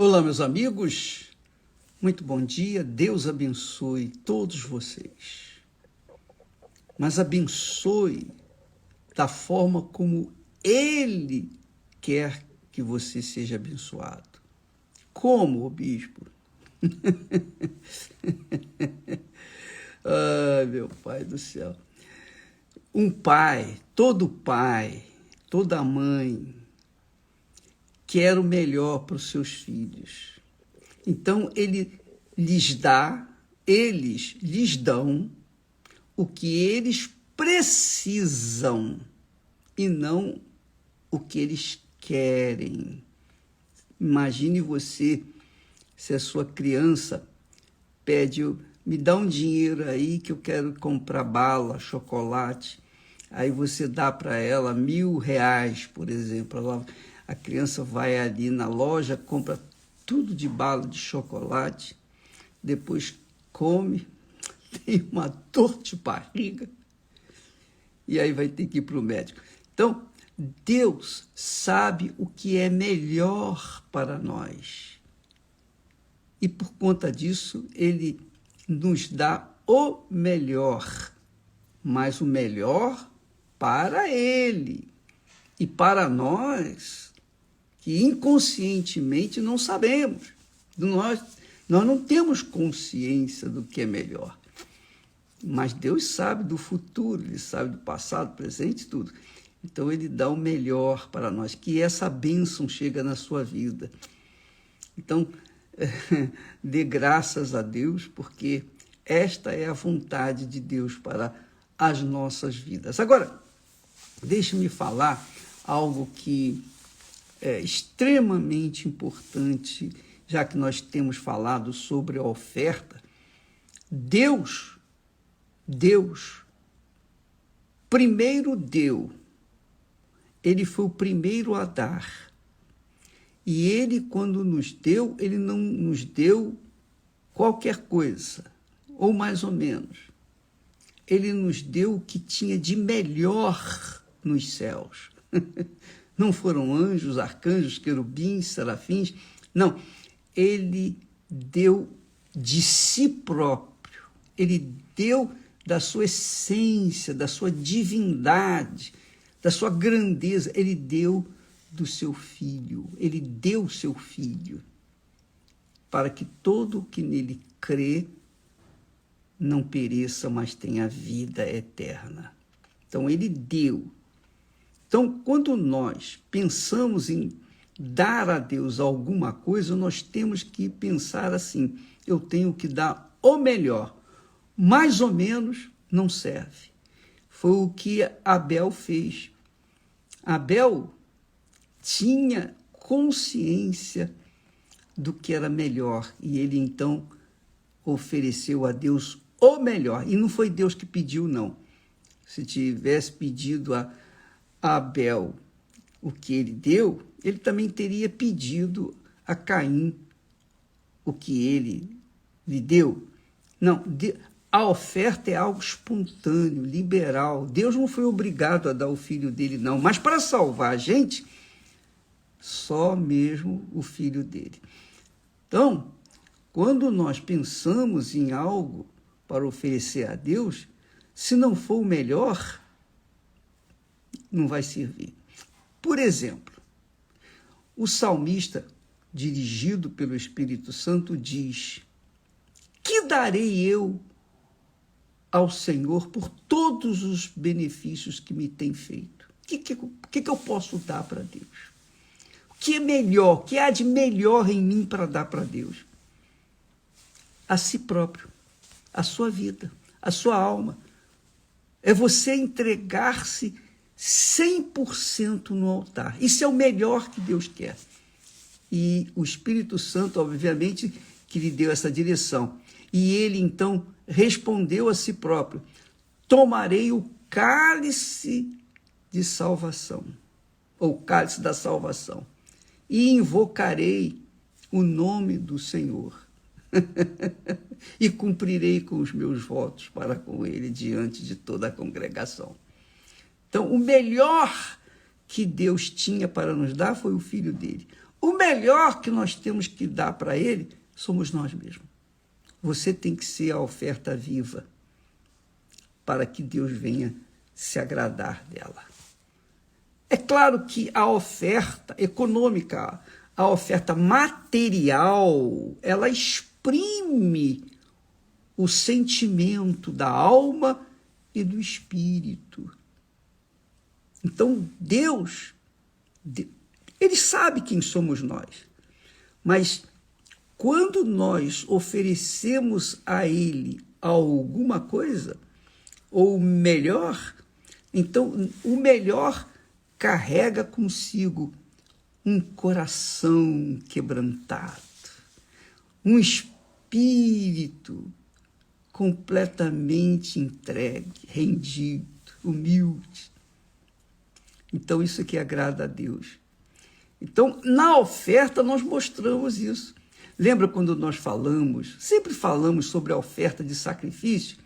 Olá, meus amigos, muito bom dia, Deus abençoe todos vocês, mas abençoe da forma como Ele quer que você seja abençoado. Como, bispo? Ai, meu Pai do céu. Um pai, toda mãe, quer o melhor para os seus filhos. Então, eles lhes dão o que eles precisam e não o que eles querem. Imagine você, se a sua criança pede, me dá um dinheiro aí que eu quero comprar bala, chocolate. Aí você dá para ela R$1.000, por exemplo. A criança vai ali na loja, compra tudo de bala de chocolate, depois come, tem uma dor de barriga e aí vai ter que ir para o médico. Então, Deus sabe o que é melhor para nós. E por conta disso, Ele nos dá o melhor, mas o melhor para Ele. E para nós, que inconscientemente não sabemos, nós não temos consciência do que é melhor. Mas Deus sabe do futuro, Ele sabe do passado, presente, tudo. Então, Ele dá o melhor para nós, que essa bênção chega na sua vida. Então, dê graças a Deus, porque esta é a vontade de Deus para as nossas vidas. Agora, deixe-me falar algo que é extremamente importante, já que nós temos falado sobre a oferta. Deus primeiro deu, Ele foi o primeiro a dar. E Ele, quando nos deu, Ele não nos deu qualquer coisa, ou mais ou menos. Ele nos deu o que tinha de melhor nos céus. Não foram anjos, arcanjos, querubins, serafins. Não, Ele deu de si próprio. Ele deu da sua essência, da sua divindade, da sua grandeza. Ele deu do seu Filho. Ele deu o seu Filho para que todo o que nele crê não pereça, mas tenha vida eterna. Então, Ele deu. Então, quando nós pensamos em dar a Deus alguma coisa, nós temos que pensar assim, eu tenho que dar o melhor. Mais ou menos não serve. Foi o que Abel fez. Abel tinha consciência do que era melhor e ele então ofereceu a Deus o melhor. E não foi Deus que pediu, não. Se tivesse pedido a Abel o que ele deu, ele também teria pedido a Caim o que ele lhe deu. Não, a oferta é algo espontâneo, liberal. Deus não foi obrigado a dar o filho dele, não. Mas para salvar a gente, só mesmo o filho dele. Então, quando nós pensamos em algo para oferecer a Deus, se não for o melhor, não vai servir. Por exemplo, o salmista, dirigido pelo Espírito Santo, diz: que darei eu ao Senhor por todos os benefícios que me tem feito? O que eu posso dar para Deus? O que é melhor? O que há de melhor em mim para dar para Deus? A si próprio, a sua vida, a sua alma. É você entregar-se 100% no altar. Isso é o melhor que Deus quer. E o Espírito Santo, obviamente, que lhe deu essa direção. E ele, então, respondeu a si próprio: tomarei o cálice de salvação, ou cálice da salvação, e invocarei o nome do Senhor, e cumprirei com os meus votos para com ele diante de toda a congregação. Então, o melhor que Deus tinha para nos dar foi o Filho dele. o melhor que nós temos que dar para ele somos nós mesmos. Você tem que ser a oferta viva para que Deus venha se agradar dela. É claro que a oferta econômica, a oferta material, ela exprime o sentimento da alma e do espírito. Então, Deus, ele sabe quem somos nós, mas quando nós oferecemos a ele alguma coisa, ou melhor, então o melhor carrega consigo um coração quebrantado, um espírito completamente entregue, rendido, humilde. Então, isso que agrada a Deus. Então, na oferta, nós mostramos isso. Lembra quando nós sempre falamos sobre a oferta de sacrifício?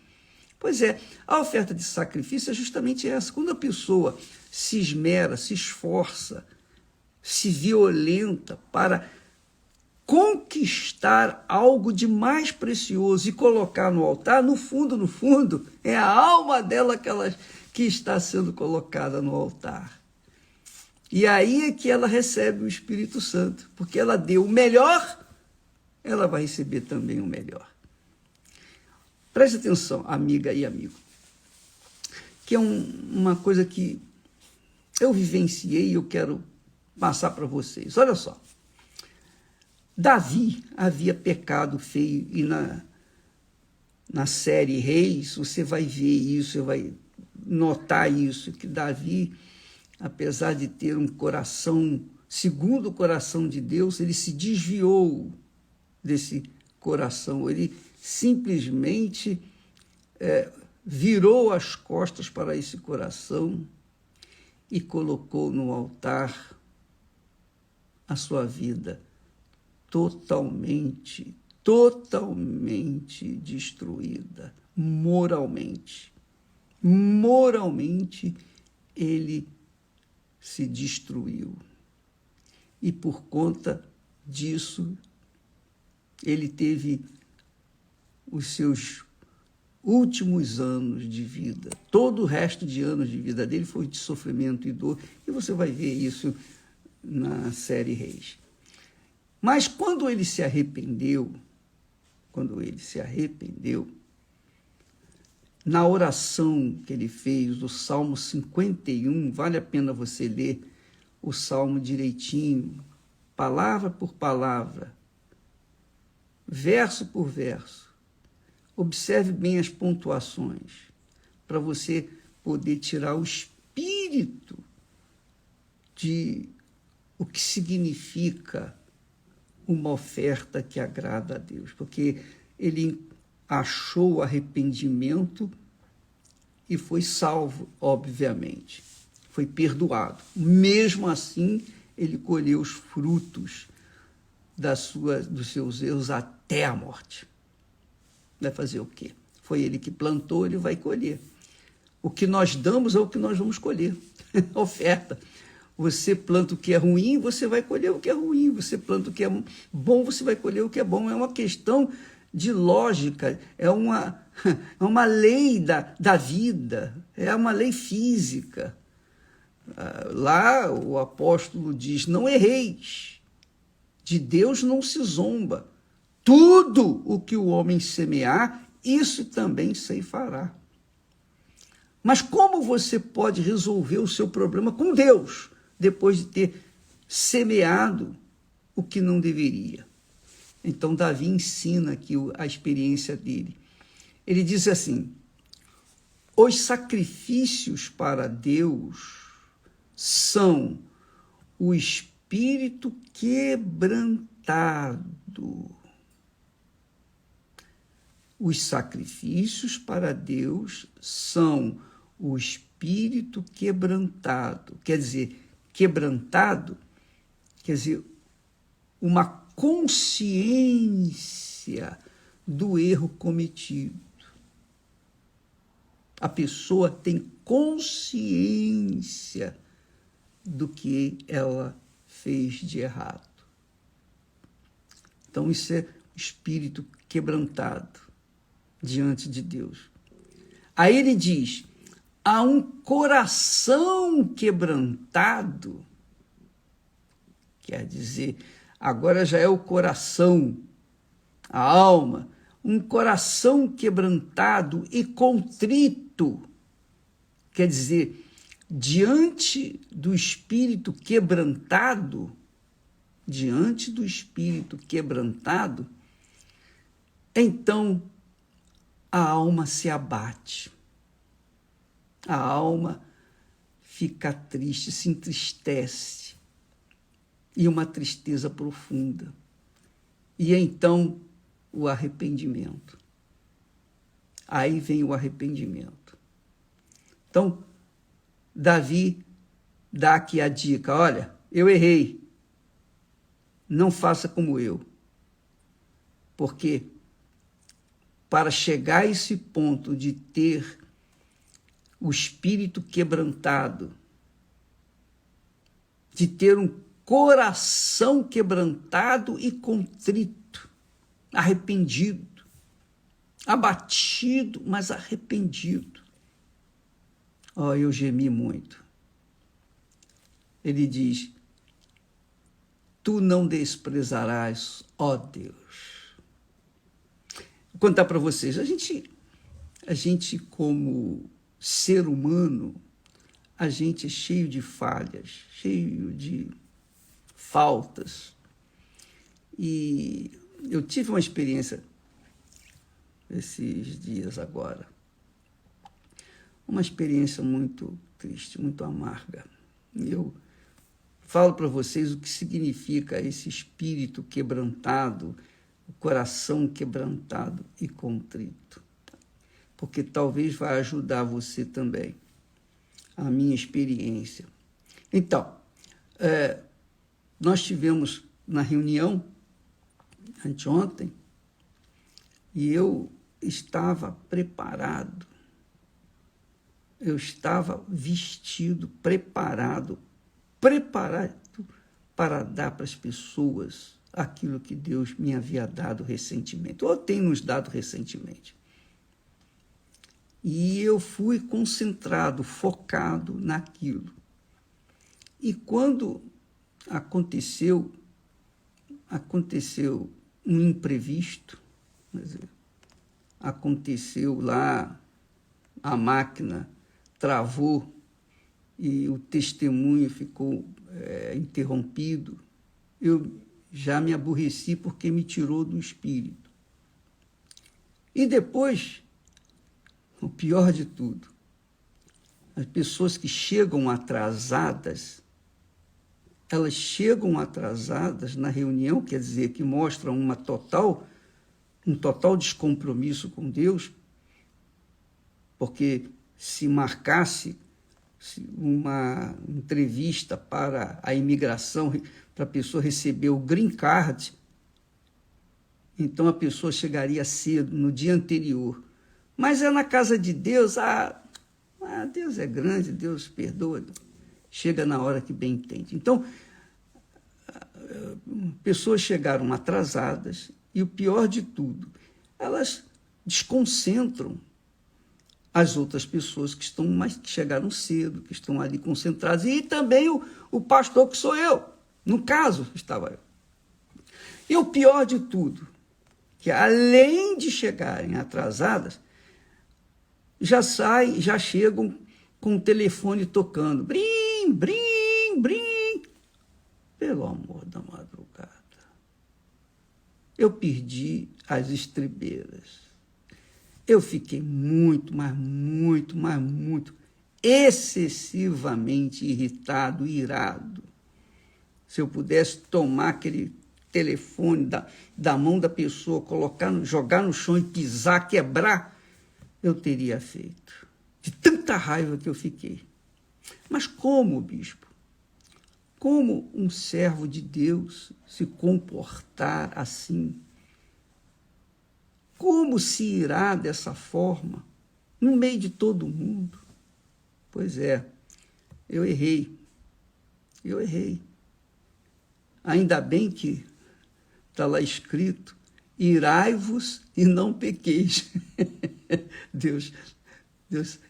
Pois é, a oferta de sacrifício é justamente essa. Quando a pessoa se esmera, se esforça, se violenta para conquistar algo de mais precioso e colocar no altar, no fundo, é a alma dela que está sendo colocada no altar. E aí é que ela recebe o Espírito Santo, porque ela deu o melhor, ela vai receber também o melhor. Preste atenção, amiga e amigo, que é uma coisa que eu vivenciei e eu quero passar para vocês. Olha só, Davi havia pecado feio e na série Reis você vai ver isso, você vai notar isso, que Davi, apesar de ter um coração segundo o coração de Deus, ele se desviou desse coração, ele simplesmente virou as costas para esse coração e colocou no altar a sua vida totalmente destruída, moralmente. Moralmente, ele se destruiu. E por conta disso, ele teve os seus últimos anos de vida. Todo o resto de anos de vida dele foi de sofrimento e dor. E você vai ver isso na série Reis. Mas quando ele se arrependeu, na oração que ele fez, do Salmo 51, vale a pena você ler o Salmo direitinho, palavra por palavra, verso por verso. Observe bem as pontuações, para você poder tirar o espírito de o que significa uma oferta que agrada a Deus, porque ele achou arrependimento e foi salvo, obviamente. Foi perdoado. Mesmo assim, ele colheu os frutos dos seus erros até a morte. Vai fazer o quê? Foi ele que plantou, ele vai colher. O que nós damos é o que nós vamos colher. Oferta. Você planta o que é ruim, você vai colher o que é ruim. Você planta o que é bom, você vai colher o que é bom. É uma questão de lógica, é uma lei da vida, é uma lei física. Lá o apóstolo diz, não erreis, de Deus não se zomba. Tudo o que o homem semear, isso também ceifará. Mas como você pode resolver o seu problema com Deus, depois de ter semeado o que não deveria? Então, Davi ensina aqui a experiência dele. Ele diz assim, os sacrifícios para Deus são o espírito quebrantado. Os sacrifícios para Deus são o espírito quebrantado. Quer dizer, quebrantado, quer dizer, uma consciência do erro cometido. A pessoa tem consciência do que ela fez de errado. Então, isso é espírito quebrantado diante de Deus. Aí ele diz, há um coração quebrantado, quer dizer, agora já é o coração, a alma, um coração quebrantado e contrito, quer dizer, diante do espírito quebrantado, então a alma se abate, a alma fica triste, se entristece, e uma tristeza profunda. E então o arrependimento. Aí vem o arrependimento. Então, Davi dá aqui a dica, olha, eu errei, não faça como eu. Porque para chegar a esse ponto de ter o espírito quebrantado, de ter um coração quebrantado e contrito, arrependido, abatido, mas arrependido. Eu gemi muito. Ele diz, tu não desprezarás, ó Deus. Vou contar para vocês, a gente como ser humano, a gente é cheio de falhas, cheio de faltas. E eu tive uma experiência esses dias agora, uma experiência muito triste, muito amarga. E eu falo para vocês o que significa esse espírito quebrantado, o coração quebrantado e contrito, porque talvez vai ajudar você também, a minha experiência. Então, nós tivemos na reunião anteontem e eu estava preparado, eu estava vestido, preparado para dar para as pessoas aquilo que Deus me havia dado recentemente, ou tem nos dado recentemente. E eu fui concentrado, focado naquilo. E quando aconteceu um imprevisto, aconteceu lá, a máquina travou e o testemunho ficou interrompido, eu já me aborreci porque me tirou do espírito. E depois, o pior de tudo, as pessoas que chegam atrasadas, elas chegam atrasadas na reunião, quer dizer, que mostram um total descompromisso com Deus, porque se marcasse uma entrevista para a imigração, para a pessoa receber o green card, então a pessoa chegaria cedo, no dia anterior. Mas é na casa de Deus, Deus é grande, Deus perdoa, chega na hora que bem entende. Então, pessoas chegaram atrasadas e o pior de tudo, elas desconcentram as outras pessoas que chegaram cedo, que estão ali concentradas, e também o pastor que sou eu, no caso estava eu. E o pior de tudo, que além de chegarem atrasadas, já chegam com o telefone tocando, brim, brim, brim, pelo amor da madrugada. Eu perdi as estribeiras. Eu fiquei muito excessivamente irritado, irado. Se eu pudesse tomar aquele telefone da mão da pessoa, jogar no chão e pisar, quebrar, eu teria feito. De tanta raiva que eu fiquei. Mas como, bispo? Como um servo de Deus se comportar assim? Como se irá dessa forma, no meio de todo mundo? Pois é, eu errei. Ainda bem que está lá escrito, irai-vos e não pequeis. Deus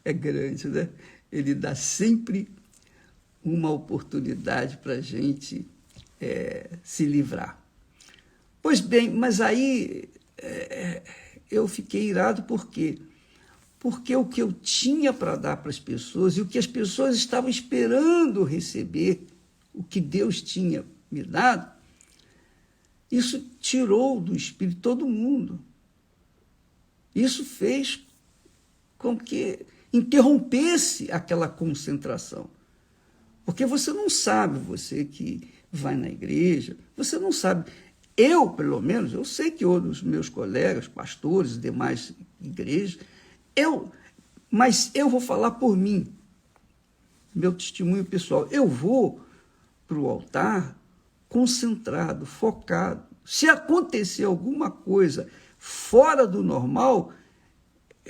é grande, né? Ele dá sempre uma oportunidade para a gente se livrar. Pois bem, mas aí eu fiquei irado por quê? Porque o que eu tinha para dar para as pessoas e o que as pessoas estavam esperando receber, o que Deus tinha me dado, isso tirou do espírito todo mundo. Isso fez com que interrompesse aquela concentração. Porque você não sabe, você que vai na igreja, você não sabe. Eu, pelo menos, eu sei que outros meus colegas, pastores, demais igrejas, mas eu vou falar por mim, meu testemunho pessoal. Eu vou para o altar concentrado, focado. Se acontecer alguma coisa fora do normal,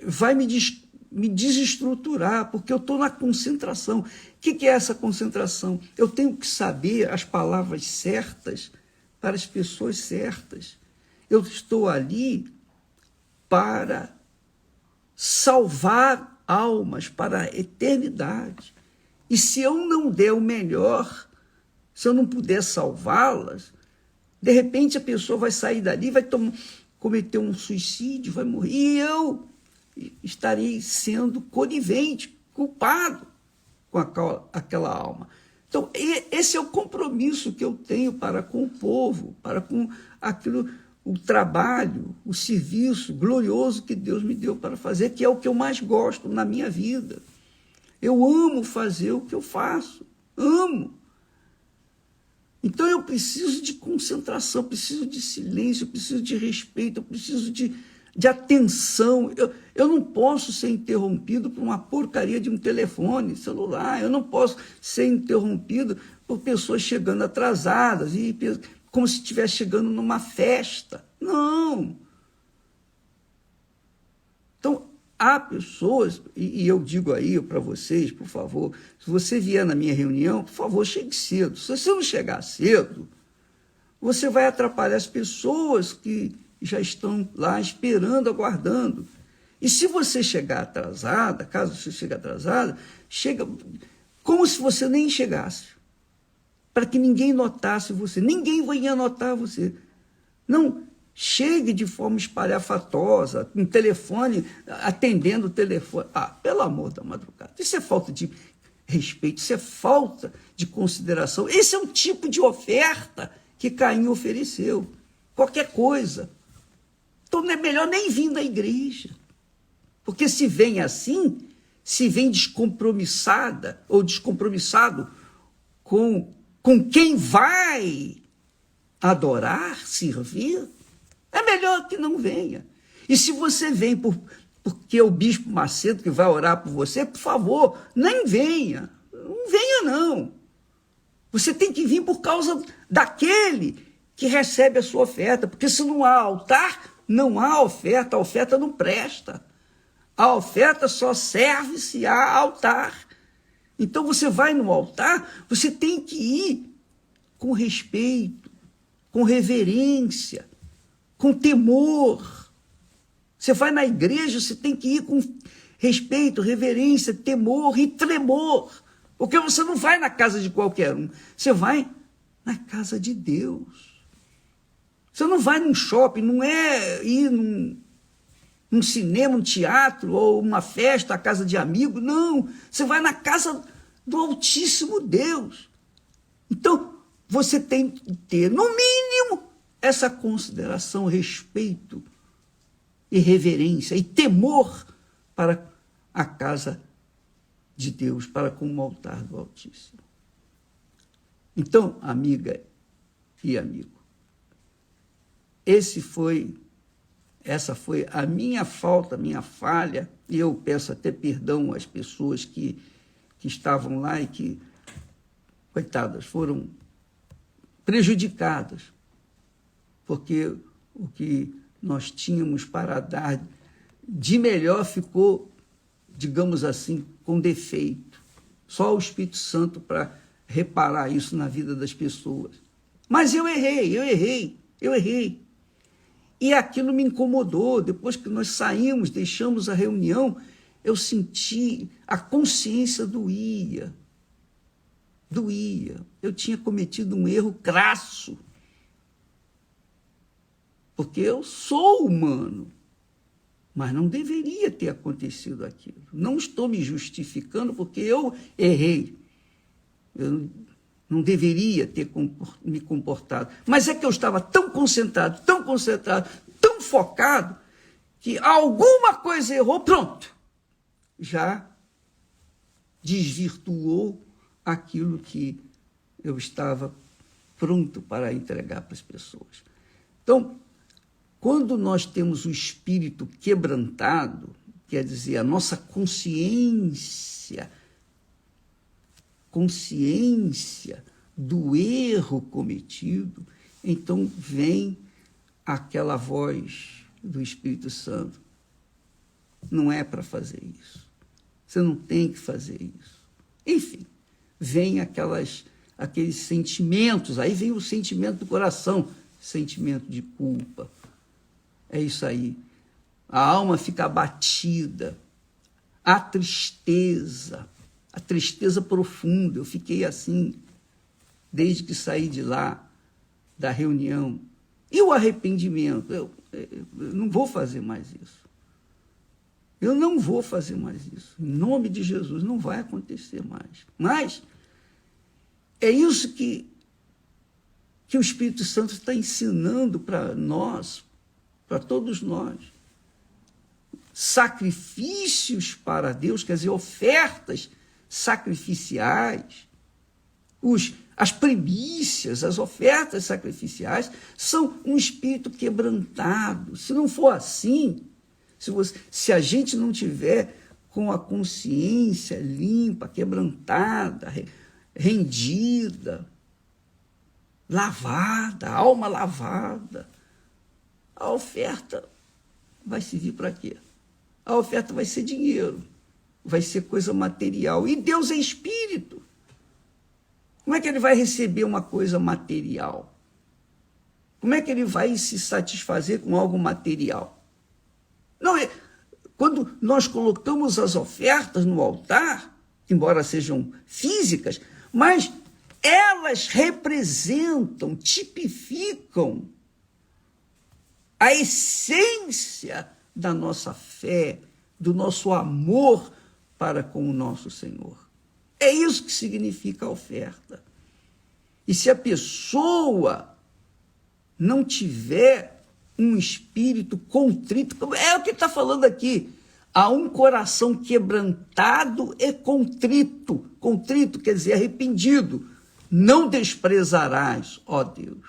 vai me desestruturar, porque eu estou na concentração. O que é essa concentração? Eu tenho que saber as palavras certas para as pessoas certas. Eu estou ali para salvar almas para a eternidade. E se eu não der o melhor, se eu não puder salvá-las, de repente a pessoa vai sair dali, vai cometer um suicídio, vai morrer. E eu estarei sendo conivente, culpado com aquela alma. Então, esse é o compromisso que eu tenho para com o povo, para com aquilo, o trabalho, o serviço glorioso que Deus me deu para fazer, que é o que eu mais gosto na minha vida. Eu amo fazer o que eu faço, amo. Então eu preciso de concentração, preciso de silêncio, preciso de respeito, eu preciso de atenção. Eu não posso ser interrompido por uma porcaria de um telefone celular, eu não posso ser interrompido por pessoas chegando atrasadas, como se estivesse chegando numa festa. Não. Então, há pessoas, e eu digo aí para vocês, por favor, se você vier na minha reunião, por favor, chegue cedo. Se você não chegar cedo, você vai atrapalhar as pessoas que já estão lá esperando, aguardando. E se você chegar atrasada, caso você chegue atrasada, chega como se você nem chegasse, para que ninguém notasse você, ninguém vai notar você. Não chegue de forma espalhafatosa, um telefone, atendendo o telefone. Pelo amor da madrugada, isso é falta de respeito, isso é falta de consideração. Esse é um tipo de oferta que Caim ofereceu, qualquer coisa. Então é melhor nem vir da igreja, porque se vem assim, se vem descompromissada ou descompromissado com quem vai adorar, servir, é melhor que não venha. E se você vem porque é o bispo Macedo que vai orar por você, por favor, nem venha. Não venha, não. Você tem que vir por causa daquele que recebe a sua oferta, porque se não há altar, não há oferta, a oferta não presta. A oferta só serve se há altar. Então você vai no altar, você tem que ir com respeito, com reverência, com temor. Você vai na igreja, você tem que ir com respeito, reverência, temor e tremor. Porque você não vai na casa de qualquer um, você vai na casa de Deus. Você não vai num shopping, não é ir num cinema, um teatro ou uma festa, a casa de amigo, não. Você vai na casa do Altíssimo Deus. Então, você tem que ter, no mínimo, essa consideração, respeito e reverência e temor para a casa de Deus, para com o altar do Altíssimo. Então, amiga e amigo, essa foi a minha falta, a minha falha, e eu peço até perdão às pessoas que estavam lá e que, coitadas, foram prejudicadas, porque o que nós tínhamos para dar de melhor ficou, digamos assim, com defeito. Só o Espírito Santo para reparar isso na vida das pessoas. Mas eu errei. Eu errei. E aquilo me incomodou. Depois que nós saímos, deixamos a reunião, eu senti, a consciência doía. Doía. Eu tinha cometido um erro crasso. Porque eu sou humano. Mas não deveria ter acontecido aquilo. Não estou me justificando porque eu errei. Eu não deveria ter me comportado. Mas é que eu estava tão concentrado, tão focado, que alguma coisa errou, pronto. Já desvirtuou aquilo que eu estava pronto para entregar para as pessoas. Então, quando nós temos o espírito quebrantado, quer dizer, a nossa consciência do erro cometido, então vem aquela voz do Espírito Santo. Não é para fazer isso. Você não tem que fazer isso. Enfim, vem aqueles sentimentos, aí vem o sentimento do coração, sentimento de culpa. É isso aí. A alma fica abatida. A tristeza profunda. Eu fiquei assim, desde que saí de lá, da reunião. E o arrependimento? Eu não vou fazer mais isso. Eu não vou fazer mais isso. Em nome de Jesus, não vai acontecer mais. Mas é isso que o Espírito Santo está ensinando para nós, para todos nós. Sacrifícios para Deus, quer dizer, ofertas sacrificiais, as primícias, as ofertas sacrificiais, são um espírito quebrantado. Se não for assim, se a gente não tiver com a consciência limpa, quebrantada, rendida, lavada, alma lavada, a oferta vai servir para quê? A oferta vai ser dinheiro, vai ser coisa material. E Deus é espírito. Como é que ele vai receber uma coisa material? Como é que ele vai se satisfazer com algo material? Não é. Quando nós colocamos as ofertas no altar, embora sejam físicas, mas elas representam, tipificam a essência da nossa fé, do nosso amor para com o nosso Senhor. É isso que significa a oferta. E se a pessoa não tiver um espírito contrito, é o que está falando aqui, há um coração quebrantado e contrito. Contrito quer dizer arrependido. Não desprezarás, ó Deus,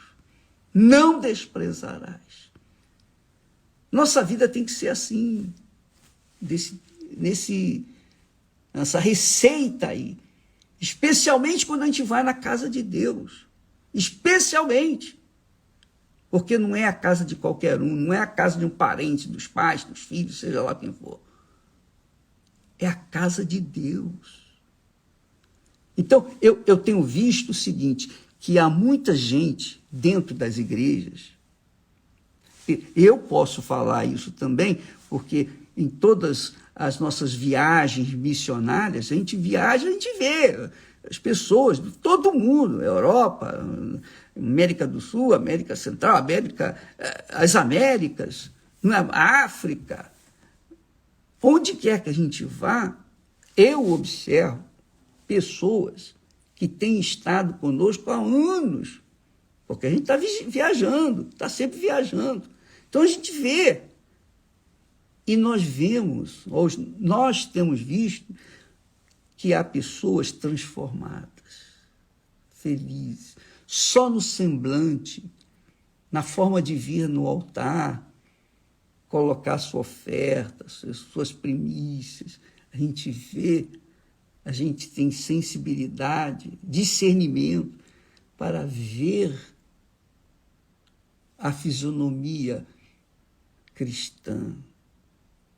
não desprezarás. Nossa vida tem que ser assim, nessa receita aí, especialmente quando a gente vai na casa de Deus, especialmente, porque não é a casa de qualquer um, não é a casa de um parente, dos pais, dos filhos, seja lá quem for, é a casa de Deus. Então, eu tenho visto o seguinte, que há muita gente dentro das igrejas. Eu posso falar isso também, porque em todas as nossas viagens missionárias, a gente viaja, a gente vê as pessoas de todo mundo, Europa, América do Sul, América Central, as Américas, a África. Onde quer que a gente vá, eu observo pessoas que têm estado conosco há anos, porque a gente está viajando, está sempre viajando. Então a gente vê, e nós temos visto que há pessoas transformadas, felizes, só no semblante, na forma de vir no altar, colocar sua oferta, suas primícias. A gente vê, a gente tem sensibilidade, discernimento para ver a fisionomia cristã,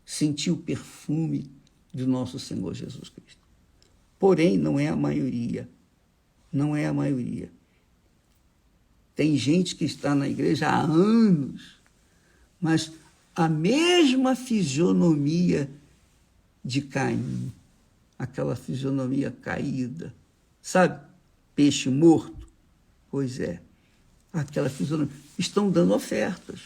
sentir o perfume do nosso Senhor Jesus Cristo. Porém, não é a maioria. Não é a maioria. Tem gente que está na igreja há anos, mas a mesma fisionomia de Caim, aquela fisionomia caída, sabe? Peixe morto. Pois é, aquela fisionomia. Estão dando ofertas,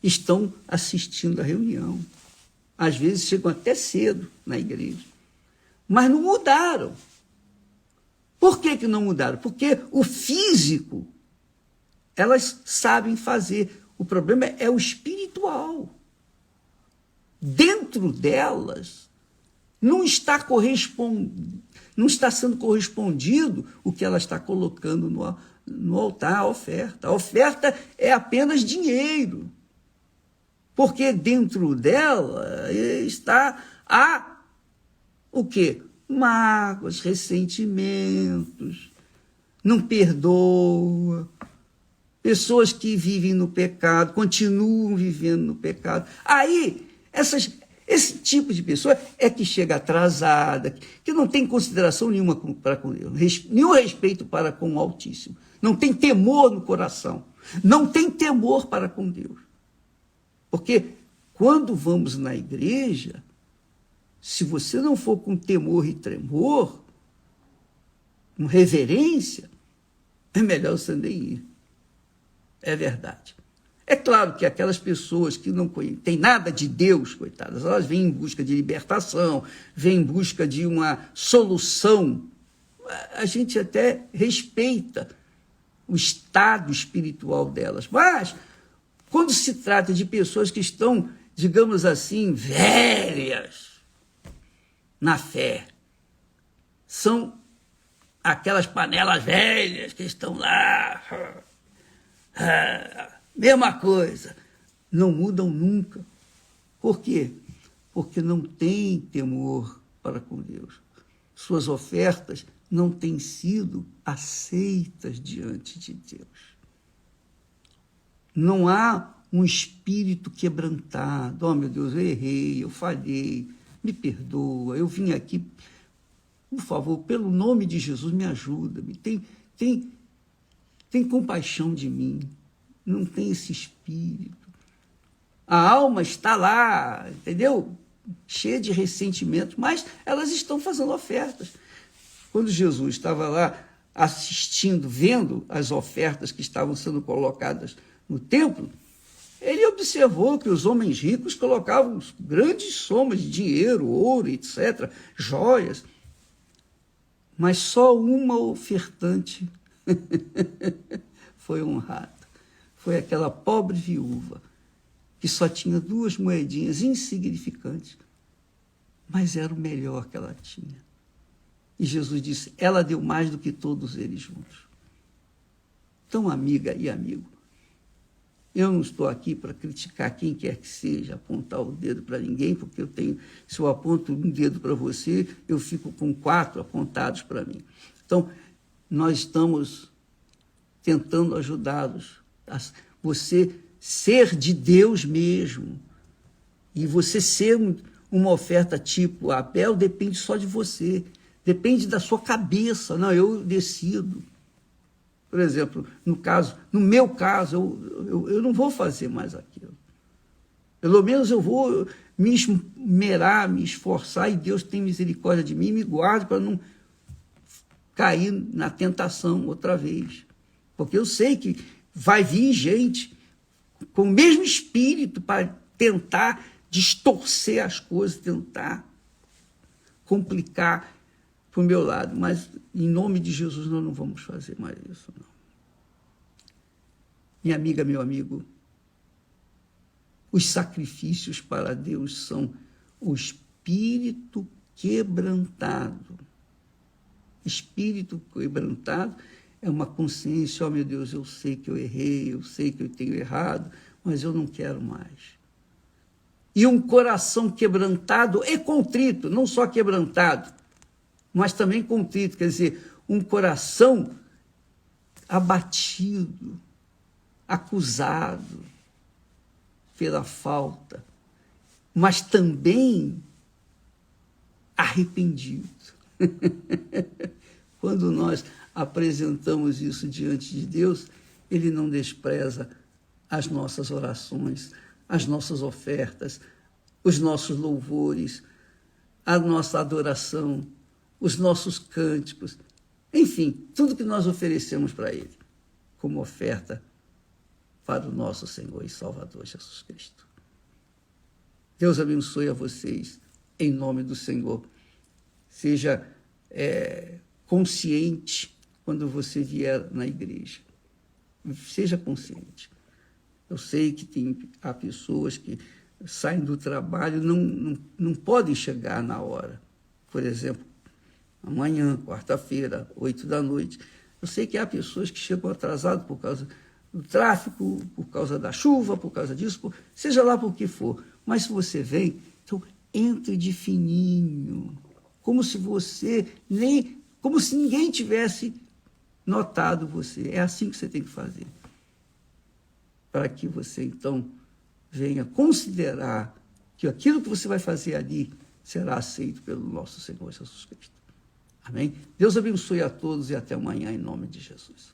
estão assistindo a reunião, às vezes chegam até cedo na igreja, mas não mudaram. Por que não mudaram? Porque o físico elas sabem fazer. O problema é o espiritual. Dentro delas não está sendo correspondido o que ela está colocando no altar, a oferta. A oferta é apenas dinheiro. Porque dentro dela está o quê? Mágoas, ressentimentos, não perdoa. Pessoas que vivem no pecado, continuam vivendo no pecado. Aí, esse tipo de pessoa é que chega atrasada, que não tem consideração nenhuma para com Deus, nenhum respeito para com o Altíssimo. Não tem temor no coração, não tem temor para com Deus. Porque quando vamos na igreja, se você não for com temor e tremor, com reverência, é melhor você nem ir. É verdade. É claro que aquelas pessoas que não têm nada de Deus, coitadas, elas vêm em busca de libertação, vêm em busca de uma solução. A gente até respeita o estado espiritual delas. Mas, quando se trata de pessoas que estão, digamos assim, velhas na fé, são aquelas panelas velhas que estão lá, mesma coisa, não mudam nunca. Por quê? Porque não têm temor para com Deus. Suas ofertas não têm sido aceitas diante de Deus. Não há um espírito quebrantado. Oh, meu Deus, eu errei, eu falhei, me perdoa, eu vim aqui, por favor, pelo nome de Jesus, me ajuda, tem compaixão de mim. Não tem esse espírito. A alma está lá, entendeu? Cheia de ressentimento, mas elas estão fazendo ofertas. Quando Jesus estava lá assistindo, vendo as ofertas que estavam sendo colocadas no templo, ele observou que os homens ricos colocavam grandes somas de dinheiro, ouro, etc., joias, mas só uma ofertante foi honrada. Foi aquela pobre viúva que só tinha 2 moedinhas insignificantes, mas era o melhor que ela tinha. E Jesus disse, ela deu mais do que todos eles juntos. Então, amiga e amigo, eu não estou aqui para criticar quem quer que seja, apontar o dedo para ninguém, porque se eu aponto um dedo para você, eu fico com 4 apontados para mim. Então, nós estamos tentando ajudá-los a você ser de Deus mesmo. E você ser uma oferta tipo Abel depende só de você, depende da sua cabeça. Não, eu decido. Por exemplo, no meu caso, eu não vou fazer mais aquilo. Pelo menos eu vou me esmerar, me esforçar, e Deus tem misericórdia de mim e me guarde para não cair na tentação outra vez. Porque eu sei que vai vir gente com o mesmo espírito para tentar distorcer as coisas, tentar complicar para o meu lado. Mas, em nome de Jesus, nós não vamos fazer mais isso, não. Minha amiga, meu amigo, os sacrifícios para Deus são o espírito quebrantado. Espírito quebrantado é uma consciência, oh meu Deus, eu sei que eu errei, eu sei que eu tenho errado, mas eu não quero mais. E um coração quebrantado e contrito, não só quebrantado, mas também contrito, quer dizer, um coração abatido, acusado pela falta, mas também arrependido. Quando nós apresentamos isso diante de Deus, Ele não despreza as nossas orações, as nossas ofertas, os nossos louvores, a nossa adoração, os nossos cânticos, enfim, tudo que nós oferecemos para Ele como oferta para o nosso Senhor e Salvador Jesus Cristo. Deus abençoe a vocês, em nome do Senhor. Seja consciente quando você vier na igreja. Seja consciente. Eu sei que há pessoas que saem do trabalho e não podem chegar na hora. Por exemplo, amanhã, quarta-feira, 20h. Eu sei que há pessoas que chegam atrasadas por causa do tráfico, por causa da chuva, por causa disso, seja lá por que for. Mas se você vem, então entre de fininho, como se ninguém tivesse notado você. É assim que você tem que fazer. Para que você, então, venha considerar que aquilo que você vai fazer ali será aceito pelo nosso Senhor Jesus Cristo. Amém? Deus abençoe a todos e até amanhã, em nome de Jesus.